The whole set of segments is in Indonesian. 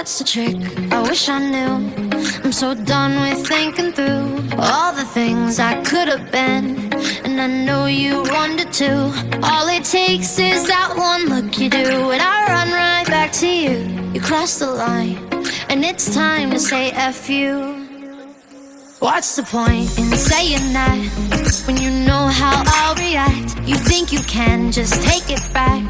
what's the trick? I wish I knew. I'm so done with thinking through all the things I could have been, and I know you wanted to. All it takes is that one look you do, and I run right back to you. You cross the line, and it's time to say F you. What's the point in saying that when you know how I'll react? You think you can just take it back,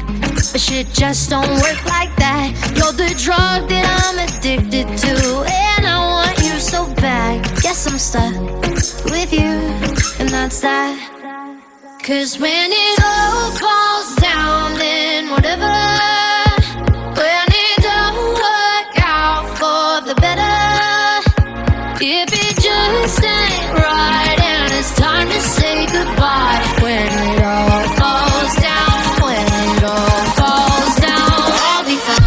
but shit just don't work like that. You're the drug that I'm addicted to, and I want you so bad. Guess I'm stuck with you, and that's that. Cause when it all falls down, then whatever. When it don't work out for the better, if it just ain't right and it's time to say goodbye. When it all falls down, when it all falls down, I'll be fine.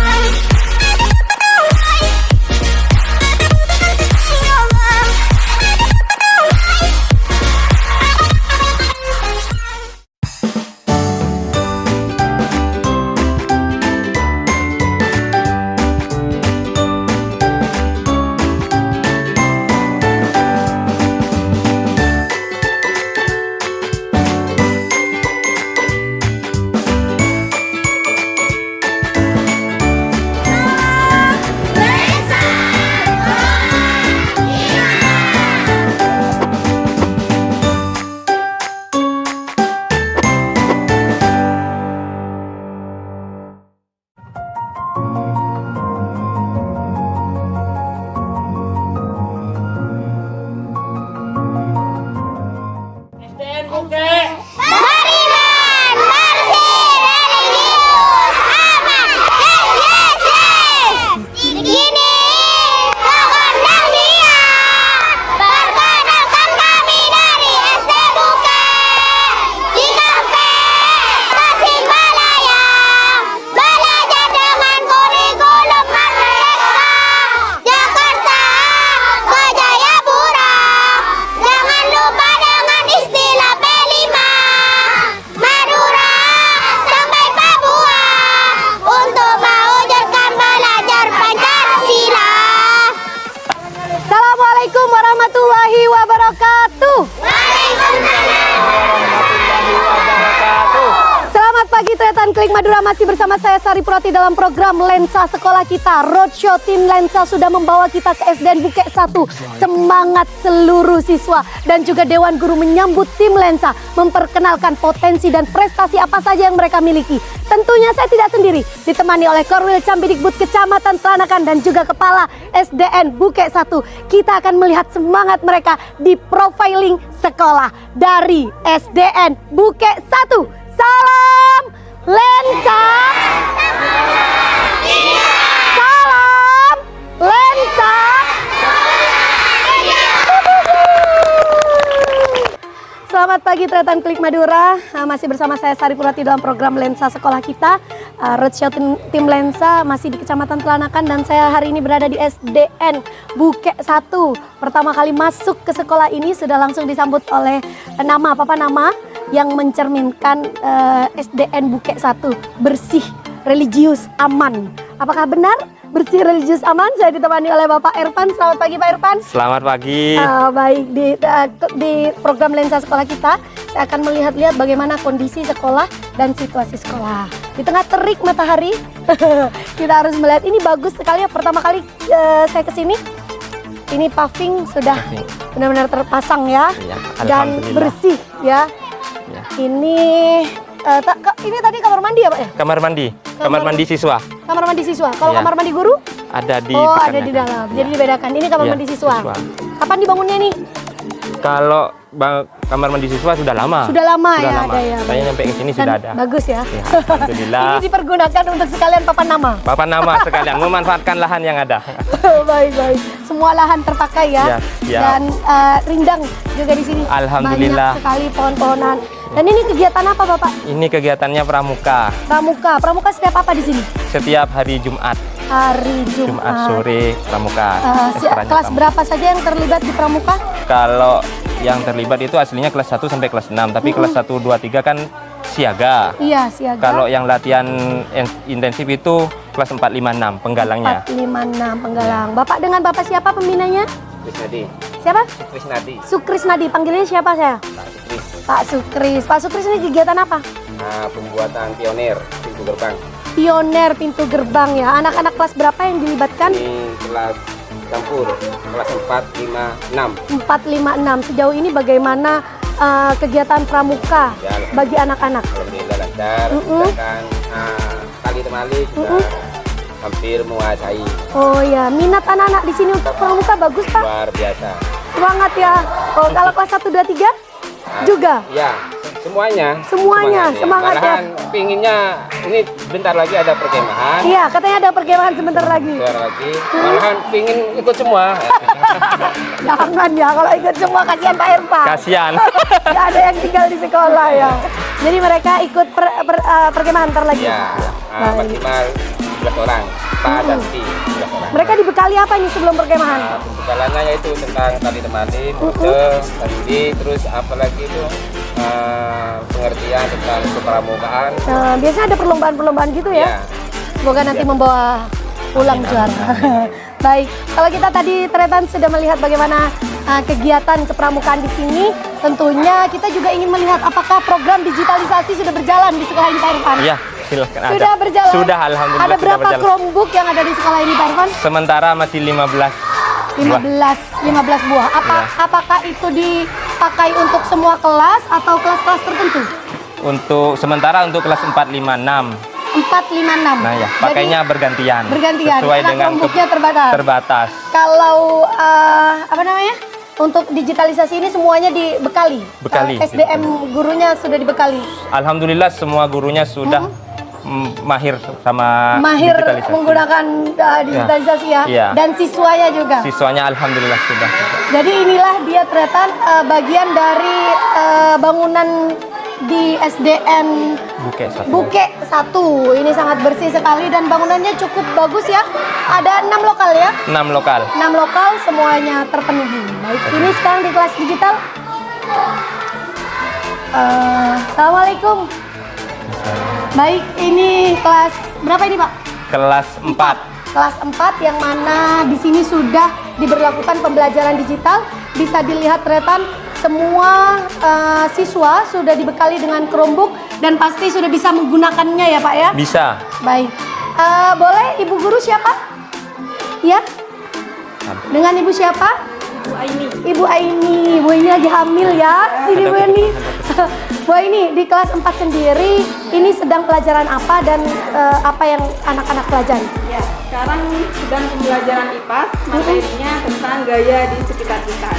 Klik Madura masih bersama saya Sari Purwati dalam program Lensa Sekolah Kita. Roadshow tim Lensa sudah membawa kita ke SDN Bukit 1. Semangat seluruh siswa dan juga Dewan Guru menyambut tim Lensa, memperkenalkan potensi dan prestasi apa saja yang mereka miliki. Tentunya saya tidak sendiri, ditemani oleh Korwil Cambidikbud Kecamatan Telanakan dan juga Kepala SDN Bukit 1. Kita akan melihat semangat mereka di profiling sekolah dari SDN Bukit 1. Salam Lensa, salam Lensa. Selamat pagi Tretan Klik Madura, masih bersama saya Sari Purwati dalam program Lensa Sekolah Kita. Roadshow tim Lensa masih di Kecamatan Telanakan dan saya hari ini berada di SDN Bukit 1. Pertama kali masuk ke sekolah ini sudah langsung disambut oleh Papa nama yang mencerminkan SDN Bukit 1 bersih, religius, aman. Apakah benar bersih, religius, aman? Saya ditemani oleh Bapak Irfan. Selamat pagi Pak Irfan. Selamat pagi. Baik, di program Lensa Sekolah Kita saya akan melihat-lihat bagaimana kondisi sekolah dan situasi sekolah. Di tengah terik matahari kita harus melihat, ini bagus sekali ya. Pertama kali saya kesini, ini paving sudah benar-benar terpasang ya, dan bersih ya. Ya. Ini tadi kamar mandi ya Pak ya? Kamar mandi siswa. Kamar mandi siswa. Kalau kamar mandi guru? Ada di ada di dalam. Jadi dibedakan. Ini kamar mandi siswa. Kapan dibangunnya nih? Kalau kamar mandi siswa sudah lama. Sudah lama. Ada ya. Saya nyampe ke sini sudah ada. Bagus ya. Alhamdulillah. Ini dipergunakan untuk sekalian papan nama. Papan nama sekalian, memanfaatkan lahan yang ada. Baik. Semua lahan terpakai ya. Dan rindang juga di sini. Alhamdulillah. Banyak sekali pohon-pohonan. Dan ini kegiatan apa Bapak? Ini kegiatannya pramuka. Pramuka setiap apa di sini? Setiap hari Jumat. Jumat sore pramuka. Kelas berapa saja yang terlibat di pramuka? Kalau yang terlibat itu aslinya kelas 1 sampai kelas 6, tapi kelas 1, 2, 3 kan siaga. Iya, siaga. Kalau yang latihan intensif itu kelas 4, 5, 6 penggalangnya. 4, 5, 6 penggalang. Bapak dengan Bapak siapa pembinanya? Krisnadi. Siapa? Krisnadi. Sukrisnadi. Panggilnya siapa saya? Pak Sukris. Pak Sukris ini kegiatan apa? Pembuatan pionir pintu gerbang. Pionir pintu gerbang ya. Anak-anak kelas berapa yang dilibatkan? Ini kelas campur, kelas 4, 5, 6. 4, 5, 6. Sejauh ini bagaimana kegiatan pramuka Ya, bagi anak-anak? Alhamdulillah lancar. Sedangkan tali temali juga hampir menguasai. Oh ya, minat anak-anak di sini untuk pramuka bagus Pak. Luar biasa. Semangat ya. Oh, kalau kelas 1, 2, 3 juga? Ya, semuanya. Semuanya, semangat ya. Malahan pinginnya ini bentar lagi ada perkemahan. Iya, katanya ada perkemahan sebentar lagi. Bentar lagi. Malahan pingin ikut semua. Jangan ya, kalau ikut semua kasihan Pak Irfan. Kasihan. Nggak ada yang tinggal di sekolah ya. Jadi mereka ikut perkemahan ntar lagi. Ya, Baik. maksimal 11 orang. Pak dan Ti, 11 orang. Mereka dibekali apa ini sebelum perkemahan? Pembekalannya yaitu tentang tali temali, rute, tadi, terus apalagi itu pengertian tentang kepramukaan. Nah, biasanya ada perlombaan-perlombaan gitu ya. Ya, Semoga nanti membawa pulang juara. Baik, kalau kita tadi Tretan sudah melihat bagaimana kegiatan kepramukaan di sini, tentunya kita juga ingin melihat apakah program digitalisasi sudah berjalan di sekolah ini Pak Irfan. Iya, silakan. Sudah berjalan. Sudah, alhamdulillah. Ada sudah berapa berjalan. Chromebook yang ada di sekolah ini Pak Irfan? Sementara masih 15 buah. 15 buah. Apakah itu dipakai untuk semua kelas atau kelas-kelas tertentu? Untuk sementara untuk kelas 4, 5, 6. 4, 5, 6. Nah ya, pakainya bergantian. Bergantian. Sesuai Karena dengan Chromebooknya terbatas. terbatas. Kalau apa namanya? Untuk digitalisasi ini semuanya dibekali. Bekali. SDM gurunya sudah dibekali. Alhamdulillah semua gurunya sudah mahir sama Mahir digitalisasi. menggunakan digitalisasi ya. Iya. Dan siswanya juga. Siswanya alhamdulillah sudah. Jadi inilah dia Tretan bagian dari bangunan di SDN Buke 1. Ini sangat bersih sekali dan bangunannya cukup bagus ya. Ada 6 lokal ya. 6 lokal. 6 lokal semuanya terpenuhi. Baik, ini sekarang di kelas digital. Assalamualaikum. Baik, ini kelas berapa ini Pak? Kelas 4. Kelas 4 yang mana di sini sudah diberlakukan pembelajaran digital. Bisa dilihat Tretan, semua siswa sudah dibekali dengan Chromebook dan pasti sudah bisa menggunakannya ya Pak ya? Bisa. Baik. Boleh Ibu Guru siapa? Ya? Dengan Ibu siapa? Ibu Aini. Ibu Aini. Bu Aini lagi hamil ya. Sini Bu Aini. Bu Aini di kelas 4 sendiri ini sedang pelajaran apa dan apa yang anak-anak pelajari? Ya, sekarang sedang pembelajaran IPAS, materinya tentang gaya di sekitar kita.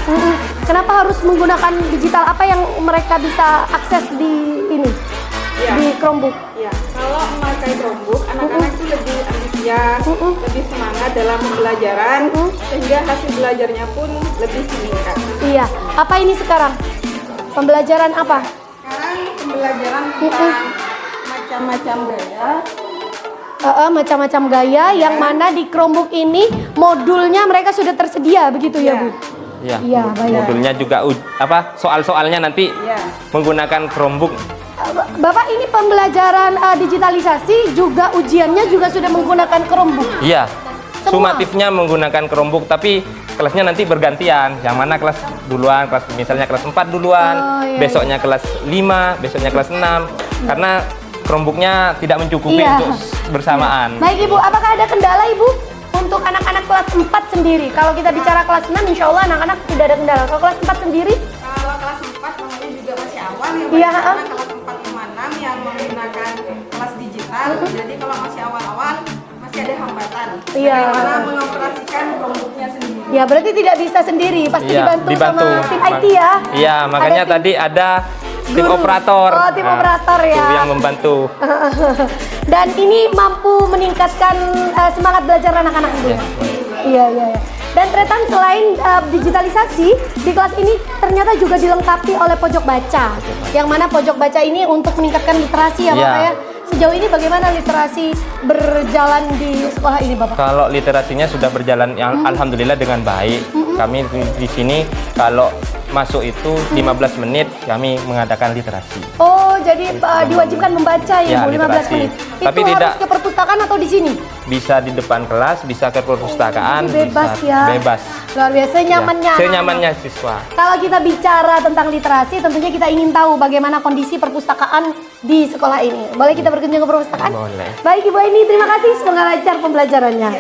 Kenapa harus menggunakan digital? Apa yang mereka bisa akses di ini? Ya. Di Chromebook? Ya, kalau memakai Chromebook, anak-anak itu lebih antusias, lebih semangat dalam pembelajaran, sehingga hasil belajarnya pun lebih meningkat. Iya. Apa ini sekarang? Pembelajaran apa? Sekarang pembelajaran tentang macam-macam gaya. Macam-macam gaya yang mana di Chromebook ini modulnya mereka sudah tersedia begitu ya, Bu? Iya. Iya, baik. Modulnya juga soal-soalnya nanti Ya. menggunakan Chromebook. Bapak ini pembelajaran digitalisasi juga ujiannya juga sudah menggunakan Chromebook. Iya. Semua? Sumatifnya menggunakan Chromebook tapi kelasnya nanti bergantian. Yang mana kelas duluan, misalnya kelas 4 duluan, Oh, iya, besoknya kelas 5, besoknya kelas 6. Karena Chromebooknya tidak mencukupi Iya. untuk bersamaan. Baik Ibu, apakah ada kendala Ibu untuk anak-anak kelas 4 sendiri? Kalau kita bicara kelas 6 insya Allah anak-anak tidak ada kendala. Kalau kelas 4 sendiri? Kalau kelas 4 namanya juga masih awal ya, Iya, Mbak. Karena kelas 4, 5, 6 yang menggunakan kelas digital. Jadi kalau masih awal-awal masih ada hambatan. Iya. Bagaimana mengoperasikan Chromebooknya sendiri. Ya berarti tidak bisa sendiri, pasti Iya, dibantu sama tim IT ya? Iya, makanya Ada tim tadi ada tim guru. operator. Oh, tim operator ya. Itu yang membantu. Dan ini mampu meningkatkan semangat belajar anak-anak Ibu ya? Iya, iya, iya. Dan Tretan selain digitalisasi, di kelas ini ternyata juga dilengkapi oleh pojok baca. Yang mana pojok baca ini untuk meningkatkan literasi ya Iya. Bapak ya? Sejauh ini bagaimana literasi berjalan di sekolah ini Bapak? Kalau literasinya sudah berjalan yang alhamdulillah dengan baik. Kami di sini kalau masuk itu 15 menit kami mengadakan literasi. Oh, jadi diwajibkan membaca ya, Ya, Bu, 15 literasi. menit. Tapi Itu tidak- harus ke perpustakaan perpustakaan atau di sini? Bisa di depan kelas, bisa ke perpustakaan, Bebas bisa, ya. Bebas. Luar biasa, nyamannya. Ya, senyamannya siswa. Kalau kita bicara tentang literasi, tentunya kita ingin tahu bagaimana kondisi perpustakaan di sekolah ini. Boleh kita berkunjung ke perpustakaan? Boleh. Baik Ibu Aini, terima kasih. Semoga lancar pembelajarannya.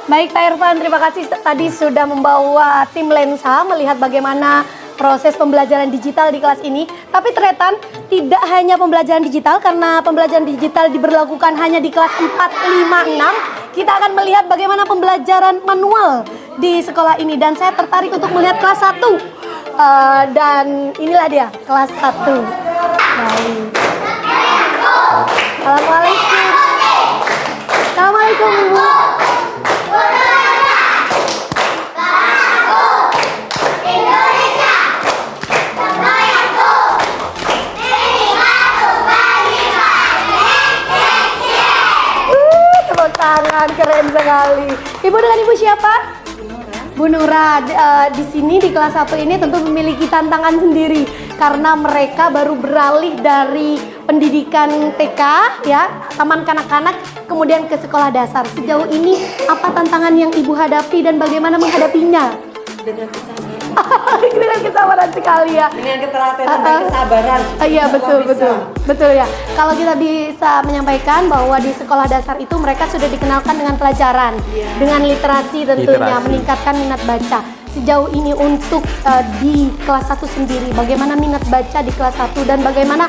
Baik Pak Irfan, terima kasih tadi sudah membawa tim Lensa melihat bagaimana proses pembelajaran digital di kelas ini. Tapi Tretan, tidak hanya pembelajaran digital, karena pembelajaran digital diberlakukan hanya di kelas 4, 5, 6. Kita akan melihat bagaimana pembelajaran manual di sekolah ini. Dan saya tertarik untuk melihat kelas 1. Dan inilah dia, kelas 1. Baik. Assalamualaikum. Assalamualaikum Ibu. Tepuk tangan, keren sekali. Ibu dengan Ibu siapa? Bu Nura. Di sini di kelas 1 ini tentu memiliki tantangan sendiri karena mereka baru beralih dari pendidikan TK ya, taman kanak-kanak, kemudian ke sekolah dasar. Sejauh ini apa tantangan yang Ibu hadapi dan bagaimana menghadapinya? Dengan kesabaran, Dengan kesabaran sekali ya. dengan ketelatenan dan kesabaran. Iya betul Semua bisa. betul ya. Kalau kita bisa menyampaikan bahwa di sekolah dasar itu mereka sudah dikenalkan dengan pelajaran, dengan literasi tentunya, Literasi. meningkatkan minat baca. Sejauh ini untuk di kelas 1 sendiri, bagaimana minat baca di kelas 1 dan bagaimana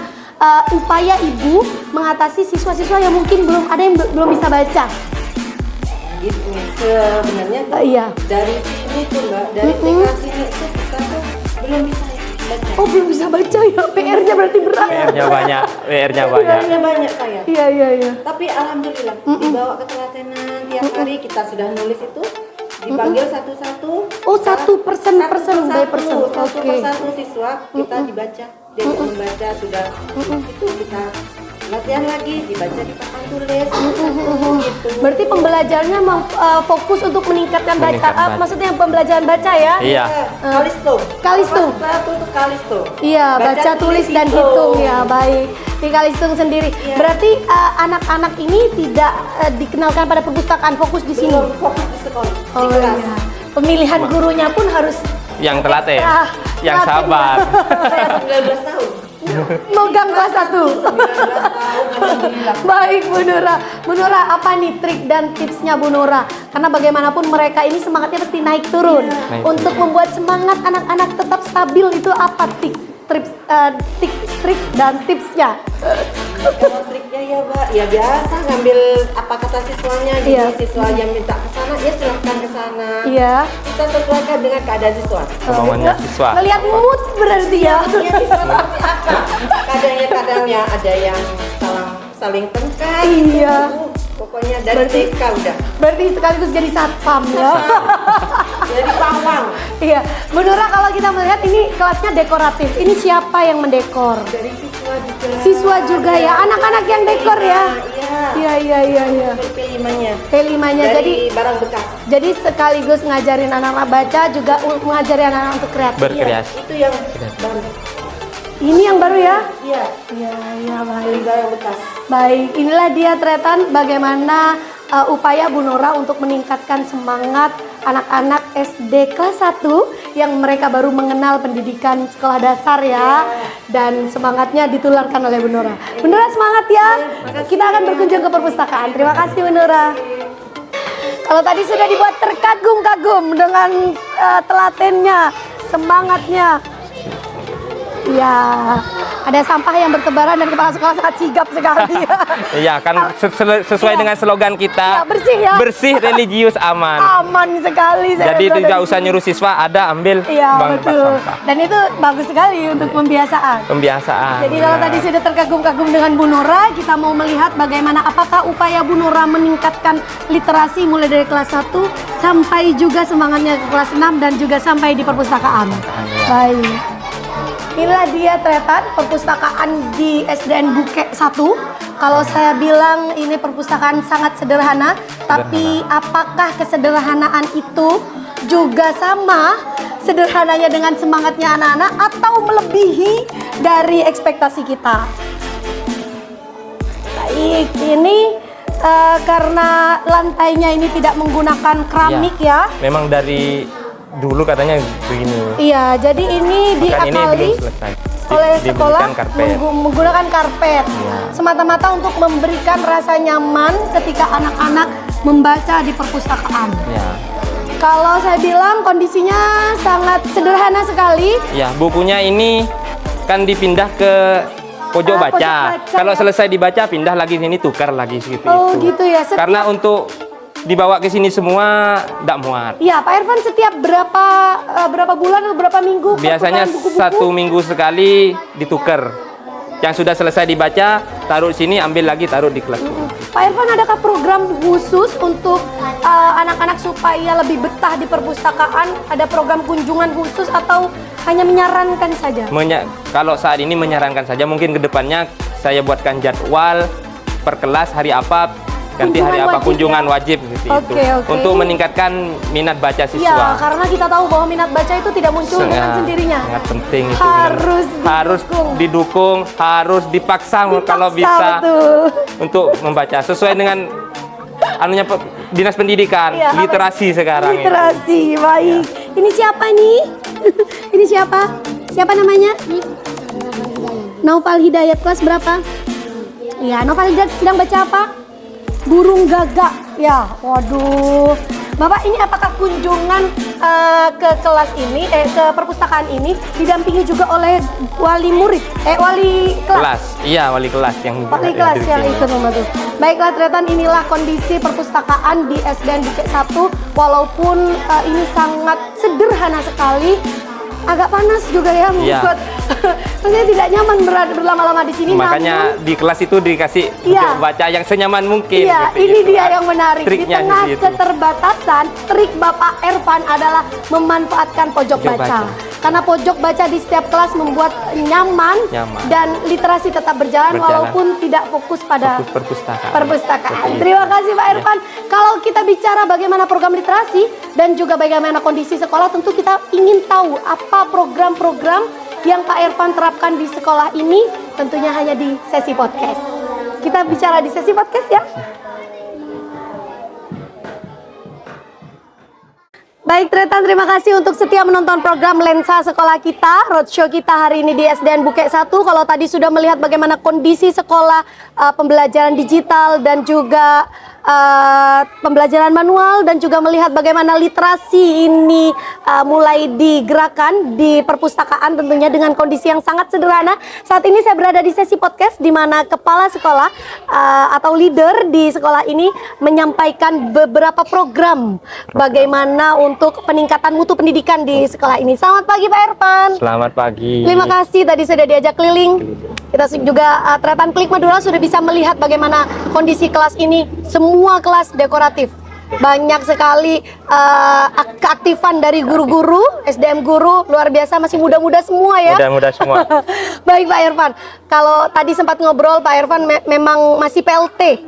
upaya Ibu mengatasi siswa-siswa yang mungkin belum ada yang belum bisa baca? Gitu. Sebenarnya tuh Iya. dari sini tuh Mbak, dari TK sini tuh kita tuh belum bisa baca. Oh belum bisa baca ya, PR-nya berarti berat. PR-nya banyak, PR-nya banyak. PR-nya banyak saya. Iya iya iya. Tapi alhamdulillah dibawa ketelatenan tiap hari kita sudah nulis itu dipanggil satu-satu. Oh, satu per person by person. Satu Oke. persatu siswa kita dibaca. Dia membaca sudah itu kita latihan lagi dibaca di papan tulis gitu. Berarti pembelajarannya fokus untuk meningkatkan baca. Meningkatkan baca. Maksudnya pembelajaran baca ya? Iya. Kalisto. Kalisto. Satu itu kalisto. Iya, baca, tulis dan hitung ya, baik. Di Kalistung sendiri. Iya. Berarti anak-anak ini tidak dikenalkan pada perpustakaan, fokus di sini. Belum fokus di sekolah. Oh di kelas. iya. Pemilihan gurunya pun harus Yang telaten, telaten. yang sabar. Saya 19 tahun. megang kelas 1. 19 tahun alhamdulillah. Baik Bu Nura. Bu Nura, apa nih trik dan tipsnya Bu Nura? Karena bagaimanapun mereka ini semangatnya pasti naik turun. Naik Untuk membuat semangat anak-anak tetap stabil itu apa trik dan tipsnya? Kalau triknya ya Mbak, ya biasa ngambil apa kata siswanya. Jadi Iya. siswa yang minta ke sana, ya silahkan ke sana. Iya. Kita sesuaikan dengan keadaan siswa. Kemauannya siswa. Melihat mood berarti ya. Ya siswa seperti apa? Kadang-kadangnya ada yang saling tengkar. Iya. Pokoknya dari TK udah. Berarti sekaligus jadi satpam ya. Jadi pawang. Iya. Bu Nura, kalau kita melihat ini kelasnya dekoratif. Ini siapa yang mendekor? Dari siswa juga. Siswa juga ya. Anak-anak yang dekor ya. Iya. Iya iya. P5-nya. P5-nya Dari jadi barang bekas. jadi sekaligus ngajarin anak-anak baca juga ngajarin anak-anak untuk kreatif. Berkreasi. Itu yang baru. Ini yang baru ya? Iya. Iya, iya Dari baik. barang bekas. Baik, inilah dia Tretan bagaimana upaya Bu Nora untuk meningkatkan semangat anak-anak SD kelas 1 yang mereka baru mengenal pendidikan sekolah dasar ya. Dan semangatnya ditularkan oleh Bu Nora. Bu Nora semangat ya. Kita akan berkunjung ke perpustakaan. Terima kasih Bu Nora. Kalau tadi sudah dibuat terkagum-kagum dengan telatennya, semangatnya. Ya, ada sampah yang bertebaran dan kepala sekolah sangat sigap sekali. Iya, kan sesuai dengan slogan kita. Ya, bersih ya. Bersih, religius, aman. Aman sekali. saya Jadi berada tidak di usah sini. nyuruh siswa, ada ambil Iya bang betul. sampah. Dan itu bagus sekali untuk pembiasaan. Pembiasaan. Jadi kalau benar. tadi sudah terkagum-kagum dengan Bu Nora, kita mau melihat bagaimana apakah upaya Bu Nora meningkatkan literasi mulai dari kelas 1 sampai juga semangatnya ke kelas 6 dan juga sampai di perpustakaan. Baik. Inilah dia Tretan, perpustakaan di SDN Bukek 1. Kalau saya bilang ini perpustakaan sangat sederhana, tapi apakah kesederhanaan itu juga sama sederhananya dengan semangatnya anak-anak atau melebihi dari ekspektasi kita? Baik, ini karena lantainya ini tidak menggunakan keramik ya. Memang dari dulu katanya begini. Iya, jadi ini Bahkan ini diakali belum selesai. oleh sekolah Diberikan karpet. menggunakan karpet. Iya. Semata-mata untuk memberikan rasa nyaman ketika anak-anak membaca di perpustakaan. Ya. Kalau saya bilang kondisinya sangat sederhana sekali. Ya, bukunya ini kan dipindah ke pojok Pojok baca. baca, Kalau ya. selesai dibaca pindah lagi sini, tukar lagi seperti Oh, itu. gitu ya. Karena untuk dibawa ke sini semua tidak muat. Ya, Pak Irfan setiap berapa bulan atau berapa minggu Biasanya pertukaran buku-buku? 1 minggu sekali ditukar. Yang sudah selesai dibaca, taruh sini, ambil lagi, taruh di kelas. Pak Irfan, adakah program khusus untuk anak-anak supaya lebih betah di perpustakaan? Ada program kunjungan khusus atau hanya menyarankan saja? Kalau saat ini menyarankan saja, mungkin ke depannya saya buatkan jadwal per kelas hari apa, ganti hari Kunjungan apa, wajib kunjungan ya? wajib seperti Oke, itu. oke. Untuk meningkatkan minat baca Ya, siswa. karena kita tahu bahwa minat baca itu tidak muncul dengan sendirinya. Sangat penting itu. Harus didukung, harus dipaksa kalau bisa betul. untuk membaca sesuai dengan anunya Dinas Pendidikan, Iya, literasi sekarang itu. Literasi, baik. Ini siapa nih? Ini siapa? Siapa namanya? Naufal Hidayat, kelas berapa? Ya, Naufal Hidayat sedang baca apa? Burung Gagak. Ya, waduh. Bapak, ini apakah kunjungan ke kelas ini, ke perpustakaan ini didampingi juga oleh wali murid, wali kelas? Iya, wali kelas yang Wali kelas hadir yang sini. ikut membantu. Baiklah Tretan, inilah kondisi perpustakaan di SDN Bukit 1. Walaupun ini sangat sederhana sekali, agak panas juga ya Iya. membuat maksudnya tidak nyaman berlama-lama di sini. Makanya di kelas itu dikasih Iya. buku baca yang senyaman mungkin. Iya, seperti ini itu. dia yang menarik. Di Triknya tengah seperti itu. keterbatasan, trik Bapak Irfan adalah memanfaatkan pojok Pojok baca. baca. Karena pojok baca di setiap kelas membuat nyaman. Nyaman. Dan literasi tetap berjalan walaupun tidak fokus pada Fokus perpustakaan. perpustakaan. Seperti itu. Terima kasih Pak Irfan. Kalau kita bicara bagaimana program literasi dan juga bagaimana kondisi sekolah, tentu kita ingin tahu apa program-program yang Pak Irfan terapkan di sekolah ini, tentunya hanya di sesi podcast. Kita bicara di sesi podcast ya. Baik Tretan, terima kasih untuk setia menonton program Lensa Sekolah Kita. Roadshow kita hari ini di SDN Bukit 1. Kalau tadi sudah melihat bagaimana kondisi sekolah, pembelajaran digital dan juga pembelajaran manual, dan juga melihat bagaimana literasi ini mulai digerakkan di perpustakaan, tentunya dengan kondisi yang sangat sederhana. Saat ini saya berada di sesi podcast di mana kepala sekolah atau leader di sekolah ini menyampaikan beberapa program bagaimana untuk peningkatan mutu pendidikan di sekolah ini. Selamat pagi Pak Irfan. Selamat pagi. Terima kasih tadi sudah diajak keliling. Kita juga Tretan Klik Madura sudah bisa melihat bagaimana kondisi kelas ini. Semua kelas dekoratif. Banyak sekali keaktifan dari guru-guru, SDM guru luar biasa, masih muda-muda semua ya. Mudah-mudah semua. Baik Pak Irfan, kalau tadi sempat ngobrol Pak Irfan memang masih PLT.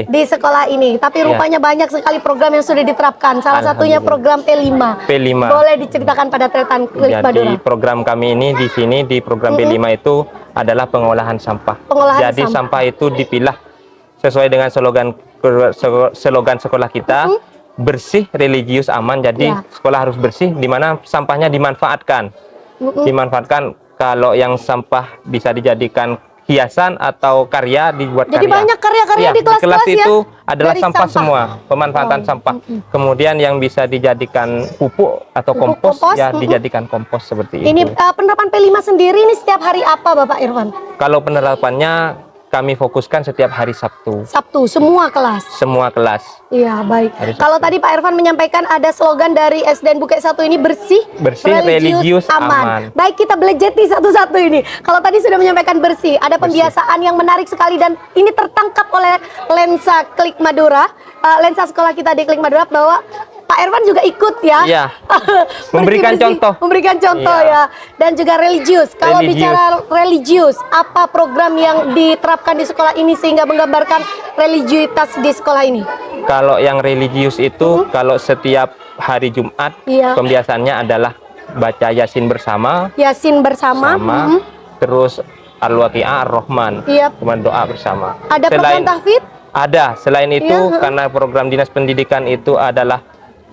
di sekolah ini, tapi Ya. rupanya banyak sekali program yang sudah diterapkan. Salah satunya program P5. P5. Boleh diceritakan pada Tretan Klik Jadi Madura? program kami ini di sini di program P5 itu adalah pengolahan sampah. Pengolahan Jadi sampah. sampah itu dipilah sesuai dengan slogan sekolah kita, bersih, religius, aman. Jadi Ya. sekolah harus bersih, di mana sampahnya dimanfaatkan. Dimanfaatkan, kalau yang sampah bisa dijadikan hiasan atau karya, dibuat Jadi karya. banyak karya-karya Iya, di kelas-kelas ya? itu adalah Dari sampah sampah. semua, pemanfaatan sampah. Kemudian yang bisa dijadikan pupuk atau Pupuk, kompos, kompos, ya dijadikan kompos seperti Ini itu. penerapan P5 sendiri ini setiap hari apa Bapak Irfan? Kalau penerapannya kami fokuskan setiap hari Sabtu, Sabtu, semua kelas. semua kelas. Iya, baik. Hari Kalau tadi Pak Irfan menyampaikan ada slogan dari SDN Bukit 1 ini bersih, Bersih, religius, aman. Baik, kita belajeti satu-satu ini. Kalau tadi sudah menyampaikan bersih, ada pembiasaan yang menarik sekali dan ini tertangkap oleh Lensa Klik Madura, Lensa sekolah kita di Klik Madura, bahwa Pak Irfan juga ikut ya. Iya. Bersih-bersih. Memberikan contoh. Memberikan contoh Iya. ya. Dan juga religius. Kalau Religius. bicara religius, apa program yang diterapkan di sekolah ini sehingga menggambarkan religiusitas di sekolah ini? Kalau yang religius itu, kalau setiap hari Jumat, Iya. pembiasaannya adalah baca Yasin bersama, Yasin bersama. terus Al-Waqi'ah, Ar-Rahman. Yap. Cuma doa bersama. Ada program tahfidz? Ada. Selain itu, Iya. karena program Dinas Pendidikan itu adalah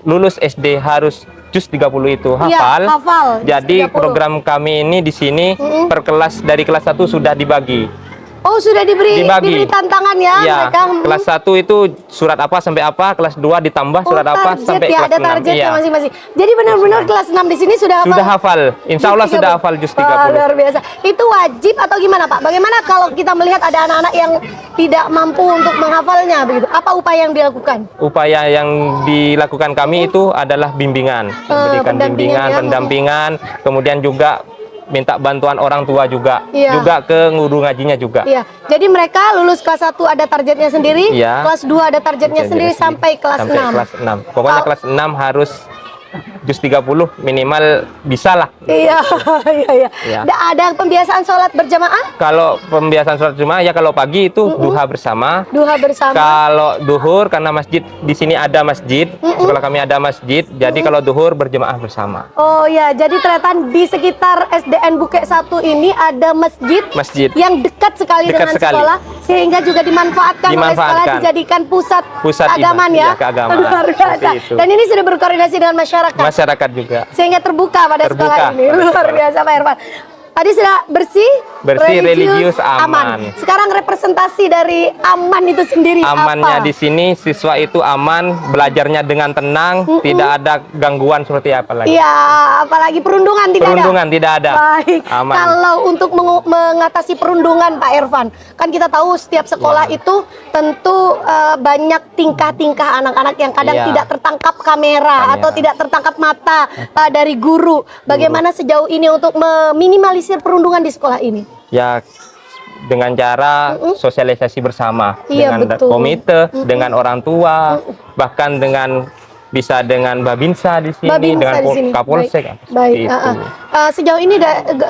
lulus SD harus juz 30 itu Iya, hafal. hafal, juz Jadi 30. program kami ini di sini per kelas dari kelas 1 sudah dibagi. Oh, sudah diberi tantangan ya, Iya, mereka. kelas 1 itu surat apa sampai apa, kelas 2 ditambah surat apa target sampai ya, kelas ada 6. targetnya Iya. masing-masing. Jadi benar-benar kelas 6 di sini sudah Sudah hafal. Insya Allah Juz 30. sudah hafal juz Wah, 30. luar biasa. Itu wajib atau gimana, Pak? Bagaimana kalau kita melihat ada anak-anak yang tidak mampu untuk menghafalnya begitu? Apa upaya yang dilakukan? Upaya yang dilakukan kami itu adalah bimbingan, memberikan pendampingan bimbingan, ya. pendampingan, kemudian juga minta bantuan orang tua juga, Iya. juga ke guru ngajinya juga. Iya. Jadi mereka lulus kelas 1 ada targetnya sendiri, Iya. kelas 2 ada targetnya sendiri sampai kelas 6. Kelas 6. Pokoknya Oh. kelas 6 harus juz 30 minimal bisa lah. Iya, iya, iya. Iya. Ada pembiasaan sholat berjamaah? Kalau pembiasaan sholat Jumat ya kalau pagi itu duha bersama. Duha bersama. Kalau duhur karena masjid di sini ada masjid, sekolah kami ada masjid, jadi kalau duhur berjamaah bersama. Oh ya, jadi ternyata di sekitar SDN Bukit 1 ini ada masjid, Masjid. yang dekat sekali Dekat dengan sekali. sekolah, sehingga juga dimanfaatkan oleh sekolah Dimanfaatkan. dijadikan pusat keagamaan ibadah, ya. iya, keagamaan. Luar biasa. Seperti itu. Dan ini sudah berkoordinasi dengan masyarakat, Masyarakat juga. sehingga terbuka pada Terbuka sekolah ini. pada Luar sekolah. biasa Pak Irfan. Tadi sudah bersih, Religius, aman. Sekarang representasi dari aman itu sendiri Amannya apa? di sini siswa itu aman, belajarnya dengan tenang, tidak ada gangguan seperti apa lagi. Iya, apalagi perundungan tidak Perundungan ada. tidak ada. Baik. Aman. Kalau untuk mengatasi perundungan Pak Irfan, kan kita tahu setiap sekolah itu tentu banyak tingkah-tingkah anak-anak yang kadang Iya. tidak tertangkap kamera atau tidak tertangkap mata dari guru. Bagaimana sejauh ini untuk meminimalisir perundungan di sekolah ini? Ya dengan cara sosialisasi bersama Iya, dengan betul. komite, dengan orang tua, bahkan dengan bisa dengan Babinsa di sini, Babinsa dengan di sini. Kapolsek. Baik. seperti itu. Sejauh ini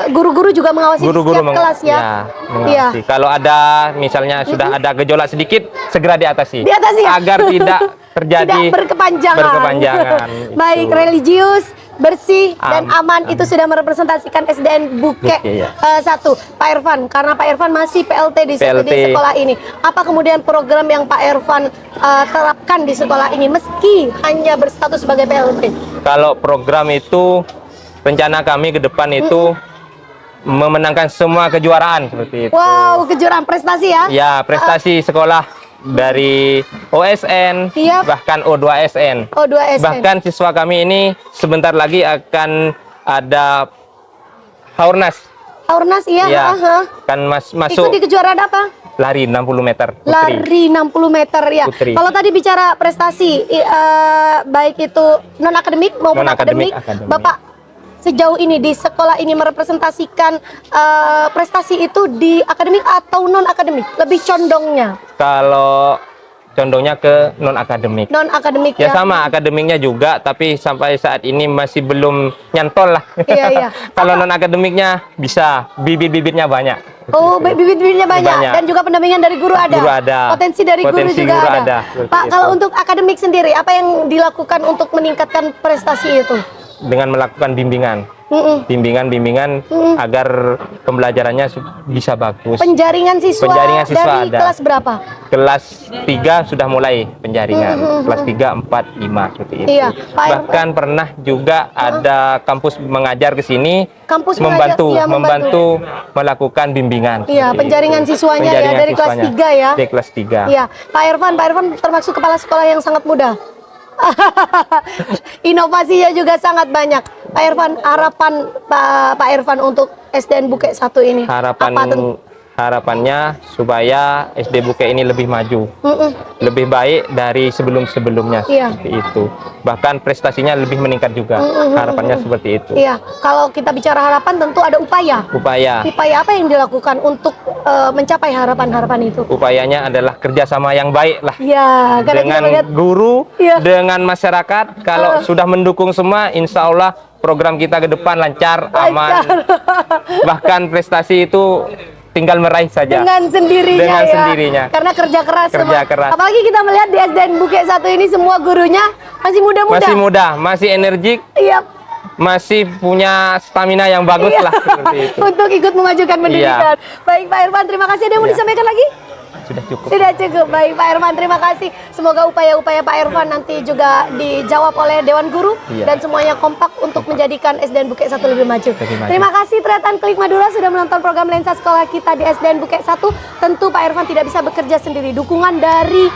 guru-guru juga mengawasi di Guru-guru setiap kelas ya. ya, mengawasi. Kalau ada misalnya sudah ada gejolak sedikit, segera diatasi. Diatasi ya? Agar tidak terjadi Tidak berkepanjangan. berkepanjangan. Baik, Itu. religius, bersih dan aman Aman. itu sudah merepresentasikan SDN Bukit Bukit, ya. 1. Pak Irfan, karena Pak Irfan masih PLT di sekolah ini, apa kemudian program yang Pak Irfan terapkan di sekolah ini meski hanya berstatus sebagai PLT? Kalau program itu rencana kami ke depan itu memenangkan semua kejuaraan seperti itu. Wow, kejuaraan prestasi ya? Ya, prestasi sekolah dari OSN, Iya. bahkan O2SN. O2SN. Bahkan siswa kami ini sebentar lagi akan ada Haornas. Haornas iya, Ya, aha. kan Ikut masuk di kejuaraan apa? lari 60 meter putri. Lari 60 meter ya. Putri. Kalau tadi bicara prestasi, baik itu non akademik maupun Non-akademik, akademik, akademik. Bapak sejauh ini di sekolah ini merepresentasikan prestasi itu di akademik atau non akademik? Lebih condongnya Kalau condongnya ke non akademik. non akademik Ya sama akademiknya juga, tapi sampai saat ini masih belum nyantol lah. Iya, iya. Kalau non akademiknya bisa, bibit-bibitnya banyak. Oh, bibit-bibitnya banyak. Banyak. Dan juga pendampingan dari guru ada. Guru ada. Potensi dari Potensi guru juga guru ada. ada. Seperti Pak, itu. kalau untuk akademik sendiri, apa yang dilakukan untuk meningkatkan prestasi itu? Dengan melakukan bimbingan. Mm-mm. Bimbingan agar pembelajarannya bisa bagus. Penjaringan siswa, Penjaringan siswa dari ada. kelas berapa? Kelas 3 sudah mulai penjaringan. Kelas 3, 4, 5 seperti itu. Iya, Pak Bahkan pernah juga ada kampus mengajar ke sini Kampus membantu, mengajar, iya, membantu. melakukan bimbingan. Iya, seperti penjaringan itu. siswanya ya, Penjaringan dari kelas siswanya. 3 ya. Dari kelas 3. Iya, Pak Irfan termasuk kepala sekolah yang sangat muda. Inovasinya juga sangat banyak. Pak Irfan, harapan Pak Irfan untuk SDN Bukit 1 ini. Harapannya supaya SD Bukit ini lebih maju, Mm-mm. lebih baik dari sebelum-sebelumnya Iya. seperti itu. Bahkan prestasinya lebih meningkat juga. Harapannya seperti itu. Iya, kalau kita bicara harapan tentu ada upaya. Upaya Upaya apa yang dilakukan untuk mencapai harapan-harapan itu? upayanya adalah kerjasama yang baik lah Ya, karena kita dengan melihat guru, Iya. dengan masyarakat. Kalau sudah mendukung semua, insya Allah program kita ke depan lancar, aman. Bahkan prestasi itu tinggal meraih saja. dengan sendirinya Dengan ya. sendirinya. Karena kerja keras Kerja semua. keras. Apalagi kita melihat di SDN Bukit 1 ini semua gurunya masih muda-muda. Masih muda, masih energik, Iya. masih punya stamina yang bagus lah seperti itu. Untuk ikut memajukan pendidikan. Baik Pak Irfan, terima kasih. Ada yang mau Iya. disampaikan lagi? Sudah cukup. Sudah cukup. Baik Pak Irfan, terima kasih. Semoga upaya-upaya Pak Irfan nanti juga dijawab oleh Dewan Guru Iya. dan semuanya kompak untuk menjadikan SDN Bukit 1 lebih maju. Lebih maju. Terima kasih Tretan Klik Madura sudah menonton program Lensa Sekolah Kita di SDN Bukit 1. Tentu Pak Irfan tidak bisa bekerja sendiri. Dukungan dari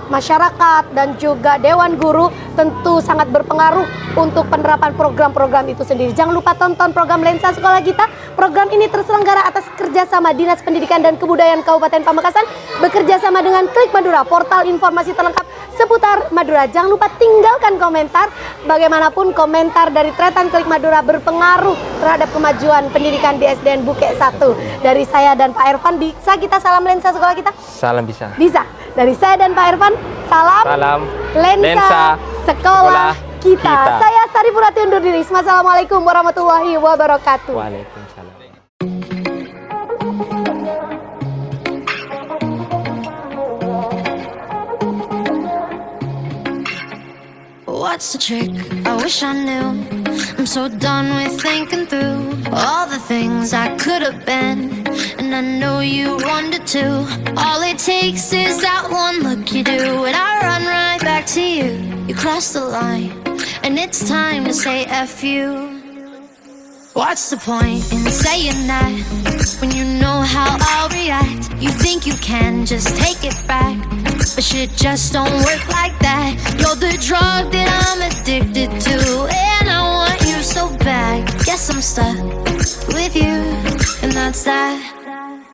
masyarakat dan juga Dewan Guru tentu sangat berpengaruh untuk penerapan program-program itu sendiri. Jangan lupa tonton program Lensa Sekolah Kita. Program ini terselenggara atas kerjasama Dinas Pendidikan dan Kebudayaan Kabupaten Pamekasan bekerja sama dengan Klik Madura, portal informasi terlengkap seputar Madura. Jangan lupa tinggalkan komentar. Bagaimanapun komentar dari Tretan Klik Madura berpengaruh terhadap kemajuan pendidikan di SDN Bukit 1. Dari saya dan Pak Irfan, bisa kita salam Lensa Sekolah Kita? Salam bisa. Bisa. Dari saya dan Pak Irfan, salam Lensa Sekolah Kita. Saya Sari Purati undur diri. Wassalamualaikum warahmatullahi wabarakatuh. Waalaikumsalam. What's the trick? I wish I knew. I'm so done with thinking through all the things I could have been, and I know you wanted to. All it takes is that one look you do, and I run right back to you. You cross the line, and it's time to say F you. What's the point in saying that when you know how I'll react? You think you can just take it back, but shit just don't work like that. You're the drug that I'm addicted to, and I want you so bad. Guess I'm stuck with you, and that's that.